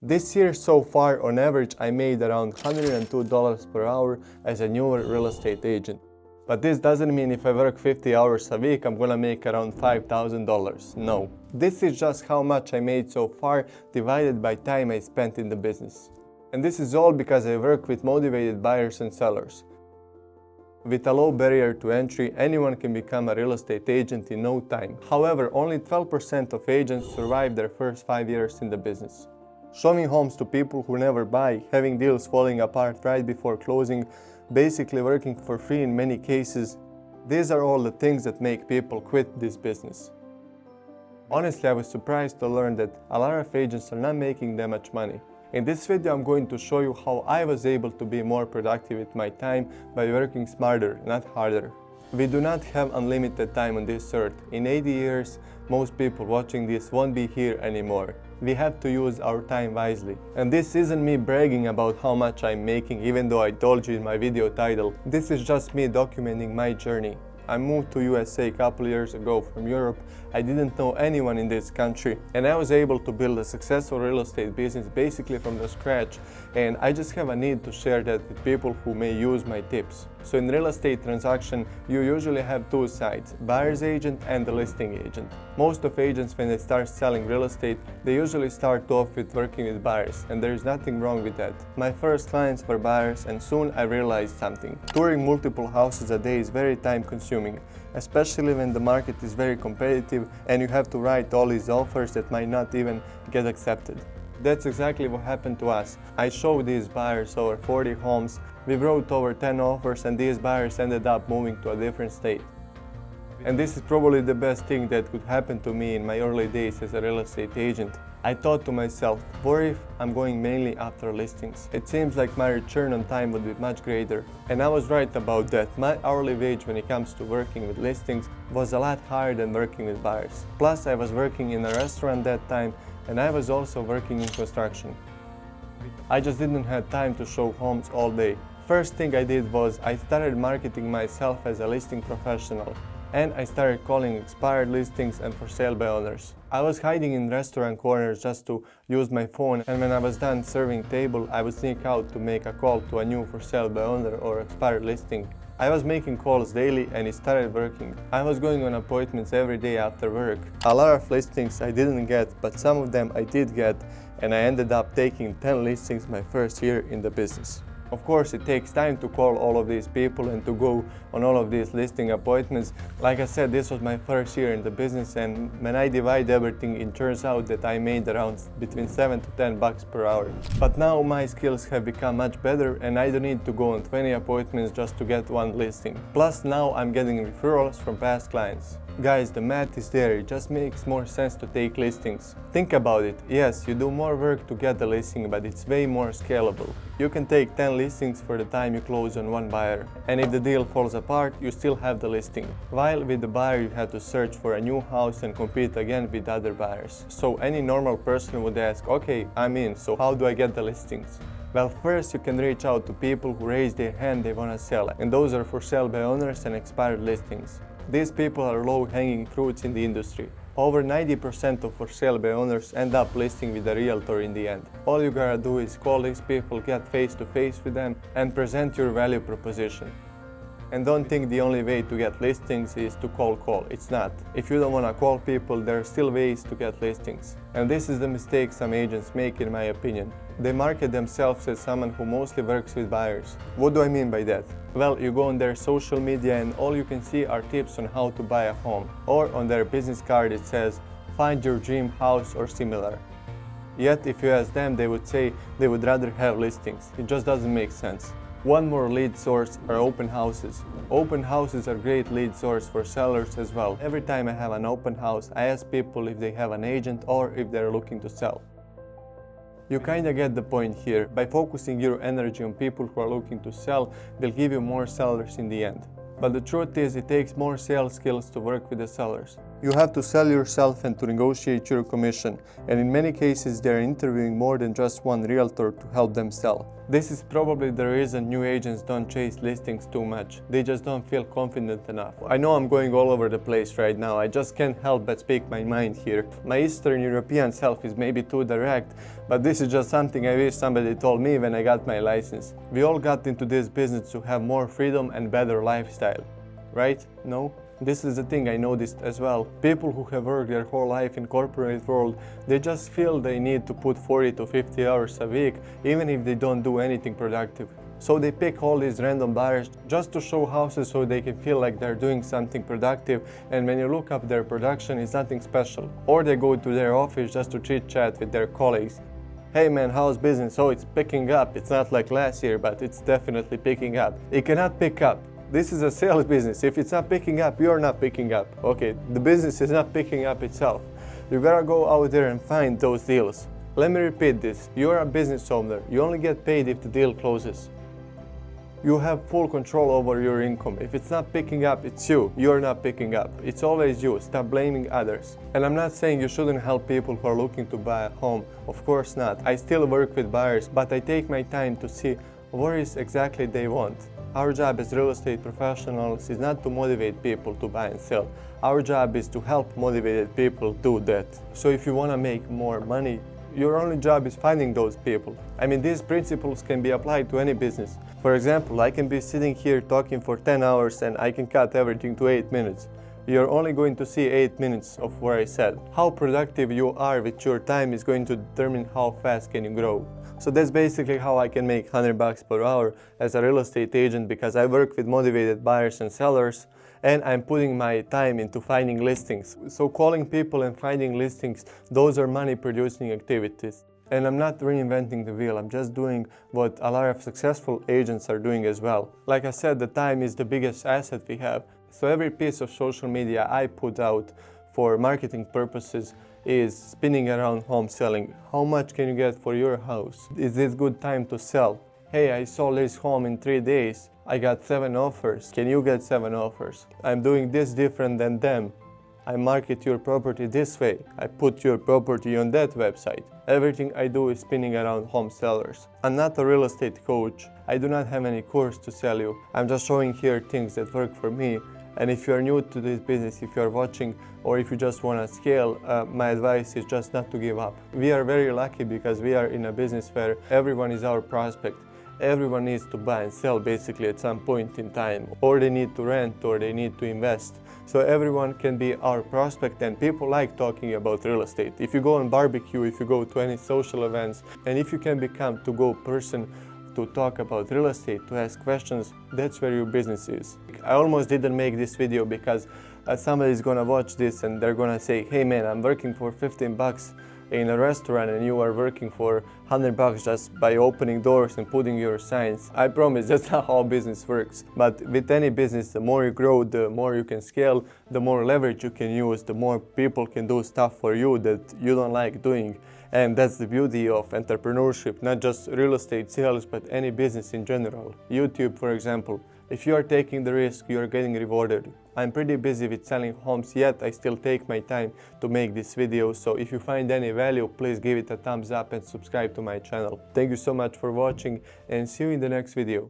This year so far, on average, I made around $102 per hour as a newer real estate agent. But this doesn't mean if I work 50 hours a week, I'm gonna make around $5,000. No. This is just how much I made so far divided by time I spent in the business. And this is all because I work with motivated buyers and sellers. With a low barrier to entry, anyone can become a real estate agent in no time. However, only 12% of agents survive their first 5 years in the business. Showing homes to people who never buy, having deals falling apart right before closing, basically working for free in many cases, these are all the things that make people quit this business. Honestly, I was surprised to learn that a lot of agents are not making that much money. In this video, I'm going to show you how I was able to be more productive with my time by working smarter, not harder. We do not have unlimited time on this earth. In 80 years, most people watching this won't be here anymore. We have to use our time wisely. And this isn't me bragging about how much I'm making, even though I told you in my video title. This is just me documenting my journey. I moved to USA a couple years ago from Europe. I didn't know anyone in this country, and I was able to build a successful real estate business basically from the scratch, and I just have a need to share that with people who may use my tips. So in real estate transaction, you usually have two sides, buyer's agent and the listing agent. Most of agents, when they start selling real estate, they usually start off with working with buyers, and there is nothing wrong with that. My first clients were buyers, and soon I realized something. Touring multiple houses a day is very time consuming, especially when the market is very competitive and you have to write all these offers that might not even get accepted. That's exactly what happened to us. I showed these buyers over 40 homes, we wrote over 10 offers, and these buyers ended up moving to a different state. And this is probably the best thing that could happen to me in my early days as a real estate agent. I thought to myself, what if I'm going mainly after listings? It seems like my return on time would be much greater. And I was right about that. My hourly wage when it comes to working with listings was a lot higher than working with buyers. Plus, I was working in a restaurant that time, and I was also working in construction. I just didn't have time to show homes all day. First thing I did was I started marketing myself as a listing professional. And I started calling expired listings and for sale by owners. I was hiding in restaurant corners just to use my phone, and when I was done serving table, I would sneak out to make a call to a new for sale by owner or expired listing. I was making calls daily and it started working. I was going on appointments every day after work. A lot of listings I didn't get, but some of them I did get, and I ended up taking 10 listings my first year in the business. Of course, it takes time to call all of these people and to go on all of these listing appointments. Like I said, this was my first year in the business, and when I divide everything, it turns out that I made around between $7 to $10 per hour. But now my skills have become much better, and I don't need to go on 20 appointments just to get one listing. Plus, now I'm getting referrals from past clients. Guys, the math is there, it just makes more sense to take listings. Think about it, yes, you do more work to get the listing, but it's way more scalable. You can take 10 listings for the time you close on one buyer, and if the deal falls apart, you still have the listing. While with the buyer you have to search for a new house and compete again with other buyers. So any normal person would ask, okay, I'm in, so how do I get the listings? Well, first you can reach out to people who raise their hand they want to sell, and those are for sale by owners and expired listings. These people are low-hanging fruits in the industry. Over 90% of for sale by owners end up listing with a realtor in the end. All you gotta do is call these people, get face-to-face with them, and present your value proposition. And don't think the only way to get listings is to call. It's not. If you don't want to call people, there are still ways to get listings. And this is the mistake some agents make, in my opinion. They market themselves as someone who mostly works with buyers. What do I mean by that? Well, you go on their social media and all you can see are tips on how to buy a home. Or on their business card it says, find your dream house or similar. Yet if you ask them, they would say they would rather have listings. It just doesn't make sense. One more lead source are open houses. Open houses are great lead source for sellers as well. Every time I have an open house, I ask people if they have an agent or if they're looking to sell. You kinda get the point here. By focusing your energy on people who are looking to sell, they'll give you more sellers in the end. But the truth is, it takes more sales skills to work with the sellers. You have to sell yourself and to negotiate your commission, and in many cases they are interviewing more than just one realtor to help them sell. This is probably the reason new agents don't chase listings too much. They just don't feel confident enough. I know I'm going all over the place right now, I just can't help but speak my mind here. My Eastern European self is maybe too direct, but this is just something I wish somebody told me when I got my license. We all got into this business to have more freedom and better lifestyle, right? No? This is the thing I noticed as well. People who have worked their whole life in corporate world, they just feel they need to put 40 to 50 hours a week, even if they don't do anything productive. So they pick all these random buyers just to show houses so they can feel like they're doing something productive, and when you look up their production, it's nothing special. Or they go to their office just to chit chat with their colleagues. Hey man, how's business? Oh, it's picking up. It's not like last year, but it's definitely picking up. It cannot pick up. This is a sales business. If it's not picking up, you're not picking up. Okay, the business is not picking up itself. You gotta go out there and find those deals. Let me repeat this. You're a business owner. You only get paid if the deal closes. You have full control over your income. If it's not picking up, it's you. You're not picking up. It's always you. Stop blaming others. And I'm not saying you shouldn't help people who are looking to buy a home. Of course not. I still work with buyers, but I take my time to see what is exactly they want. Our job as real estate professionals is not to motivate people to buy and sell. Our job is to help motivated people do that. So if you want to make more money, your only job is finding those people. I mean, these principles can be applied to any business. For example, I can be sitting here talking for 10 hours and I can cut everything to 8 minutes. You're only going to see 8 minutes of what I said. How productive you are with your time is going to determine how fast can you grow. So that's basically how I can make $100 per hour as a real estate agent, because I work with motivated buyers and sellers, and I'm putting my time into finding listings. So calling people and finding listings, those are money producing activities. And I'm not reinventing the wheel, I'm just doing what a lot of successful agents are doing as well. Like I said, the time is the biggest asset we have. So every piece of social media I put out for marketing purposes is spinning around home selling. How much can you get for your house? Is this good time to sell? Hey, I sold this home in 3 days. I got 7 offers. Can you get 7 offers? I'm doing this different than them. I market your property this way. I put your property on that website. Everything I do is spinning around home sellers. I'm not a real estate coach. I do not have any course to sell you. I'm just showing here things that work for me. And if you're new to this business, if you're watching, or if you just want to scale, my advice is just not to give up. We are very lucky because we are in a business where everyone is our prospect. Everyone needs to buy and sell basically at some point in time, or they need to rent, or they need to invest. So everyone can be our prospect, and people like talking about real estate. If you go on barbecue, if you go to any social events, and if you can become to-go person to talk about real estate, to ask questions, that's where your business is. I almost didn't make this video because somebody is gonna watch this and they're gonna say, hey man, I'm working for 15 bucks in a restaurant and you are working for 100 bucks just by opening doors and putting your signs. I promise that's not how business works. But with any business, the more you grow, the more you can scale, the more leverage you can use, the more people can do stuff for you that you don't like doing. And that's the beauty of entrepreneurship, not just real estate sales, but any business in general. YouTube, for example. If you are taking the risk, you are getting rewarded. I'm pretty busy with selling homes, yet I still take my time to make this video. So if you find any value, please give it a thumbs up and subscribe to my channel. Thank you so much for watching, and see you in the next video.